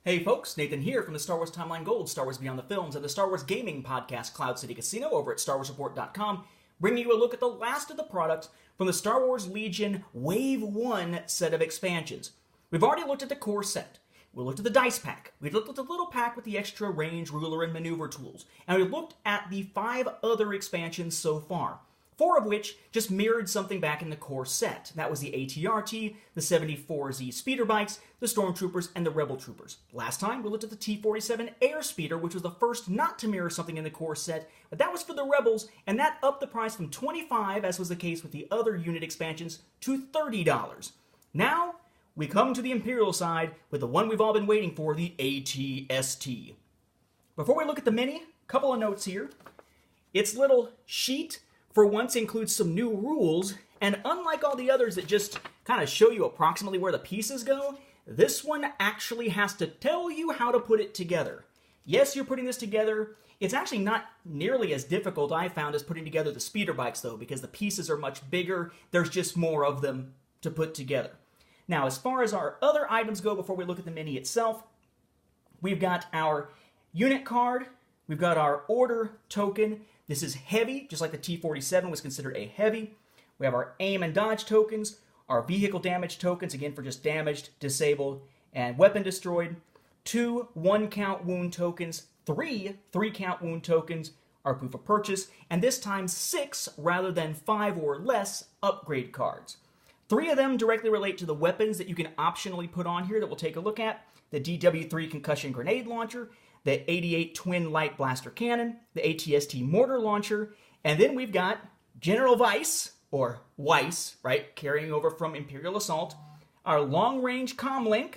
Hey folks, Nathan here from the Star Wars Timeline Gold, Star Wars Beyond the Films, and the Star Wars Gaming Podcast Cloud City Casino over at StarWarsReport.com, bringing you a look at the last of the products from the Star Wars Legion Wave 1 set of expansions. We've already looked at the core set. We looked at the dice pack. We looked at the little pack with the extra range, ruler, and maneuver tools. And we looked at the 5 other expansions so far, 4 of which just mirrored something back in the core set. That was the AT-RT, the 74Z speeder bikes, the Stormtroopers, and the Rebel Troopers. Last time, we looked at the T-47 Airspeeder, which was the first not to mirror something in the core set, but that was for the Rebels, and that upped the price from $25, as was the case with the other unit expansions, to $30. Now, we come to the Imperial side with the one we've all been waiting for, the AT-ST. Before we look at the Mini, a couple of notes here. Its little sheet for once includes some new rules, and unlike all the others that just kind of show you approximately where the pieces go, this one actually has to tell you how to put it together. Yes, you're putting this together. It's actually not nearly as difficult, I found, as putting together the speeder bikes, though, because the pieces are much bigger. There's just more of them to put together. Now, as far as our other items go before we look at the Mini itself, we've got our unit card, we've got our order token. This is heavy, just like the T-47 was considered a heavy. We have our aim and dodge tokens, our vehicle damage tokens, again for just damaged, disabled, and weapon destroyed. 2 1-count wound tokens, 3 3-count wound tokens, our proof of purchase, and this time 6 rather than 5 or less upgrade cards. 3 of them directly relate to the weapons that you can optionally put on here that we'll take a look at. The DW3 concussion grenade launcher, the 88 twin light blaster cannon, the AT-ST mortar launcher, and then we've got General Weiss, or Weiss, right, carrying over from Imperial Assault, our long-range comlink,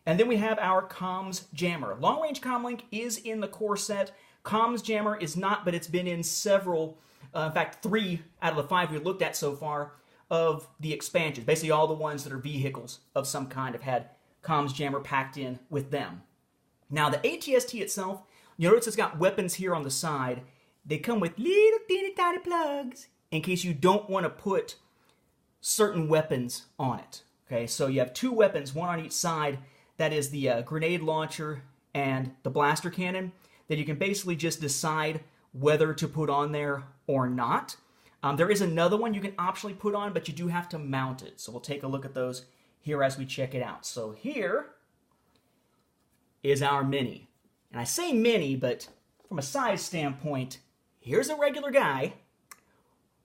and then we have our comms jammer. Long-range comlink is in the core set. Comms jammer is not, but it's been in several, in fact 3 out of the 5 we've looked at so far of the expansions. Basically all the ones that are vehicles of some kind have had comms jammer packed in with them. Now, the AT-ST itself, you notice it's got weapons here on the side. They come with little teeny tiny plugs in case you don't want to put certain weapons on it. Okay, so you have 2 weapons, one on each side. That is the grenade launcher and the blaster cannon that you can basically just decide whether to put on there or not. There is another one you can optionally put on, but you do have to mount it. So we'll take a look at those here as we check it out. So here is our Mini. And I say Mini, but from a size standpoint, here's a regular guy.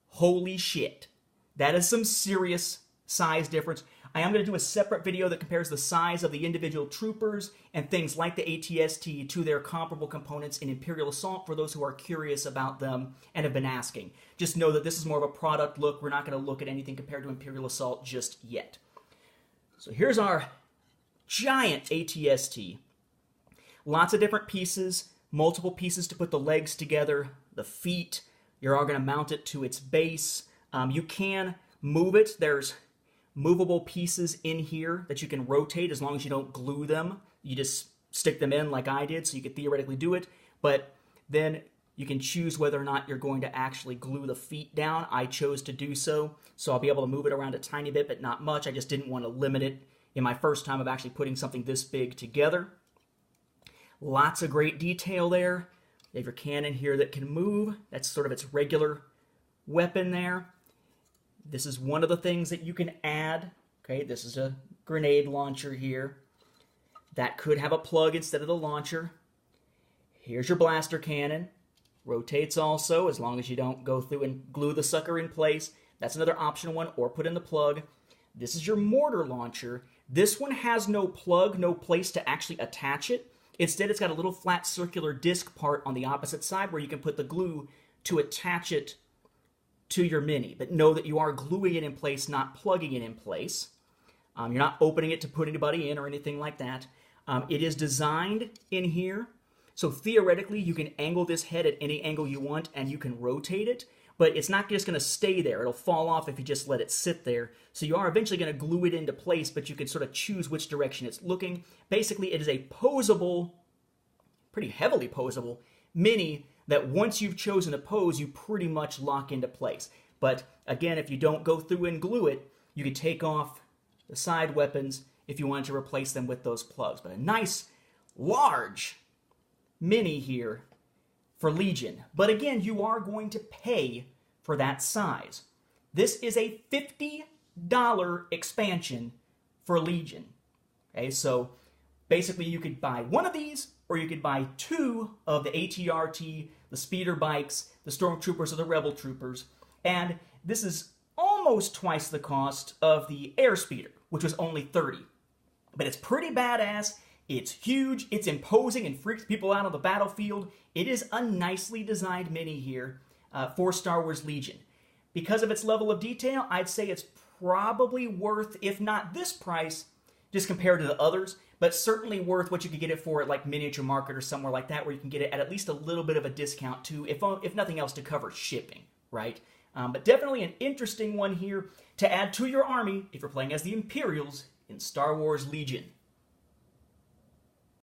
Holy shit. That is some serious size difference. I am going to do a separate video that compares the size of the individual troopers and things like the AT-ST to their comparable components in Imperial Assault for those who are curious about them and have been asking. Just know that this is more of a product look. We're not going to look at anything compared to Imperial Assault just yet. So here's our giant AT-ST. Lots of different pieces, multiple pieces to put the legs together, the feet. You're all going to mount it to its base. You can move it. There's movable pieces in here that you can rotate as long as you don't glue them. You just stick them in like I did, so you could theoretically do it. But then you can choose whether or not you're going to actually glue the feet down. I chose to do so I'll be able to move it around a tiny bit, but not much. I just didn't want to limit it in my first time of actually putting something this big together. Lots of great detail there. You have your cannon here that can move. That's sort of its regular weapon there. This is one of the things that you can add. Okay, this is a grenade launcher here. That could have a plug instead of the launcher. Here's your blaster cannon. Rotates also, as long as you don't go through and glue the sucker in place. That's another optional one, or put in the plug. This is your mortar launcher. This one has no plug, no place to actually attach it. Instead, it's got a little flat circular disc part on the opposite side where you can put the glue to attach it to your Mini. But know that you are gluing it in place, not plugging it in place. You're not opening it to put anybody in or anything like that. It is designed in here, so theoretically you can angle this head at any angle you want and you can rotate it, but it's not just going to stay there. It'll fall off if you just let it sit there. So you are eventually going to glue it into place, but you can sort of choose which direction it's looking. Basically, it is a posable, pretty heavily posable, Mini that once you've chosen a pose, you pretty much lock into place. But again, if you don't go through and glue it, you can take off the side weapons if you wanted to replace them with those plugs. But a nice large mini here for Legion. But again, you are going to pay for that size. This is a $50 expansion for Legion. Okay, so basically you could buy one of these, or you could buy two of the ATRT, the speeder bikes, the Stormtroopers, or the Rebel Troopers, and this is almost twice the cost of the Airspeeder, which was only $30. But it's pretty badass, it's huge, it's imposing, and freaks people out on the battlefield. It is a nicely designed mini here for Star Wars Legion. Because of its level of detail, I'd say it's probably worth, if not this price, just compared to the others, but certainly worth what you could get it for at like Miniature Market or somewhere like that, where you can get it at least a little bit of a discount too, if nothing else, to cover shipping, right? But definitely an interesting one here to add to your army if you're playing as the Imperials in Star Wars Legion.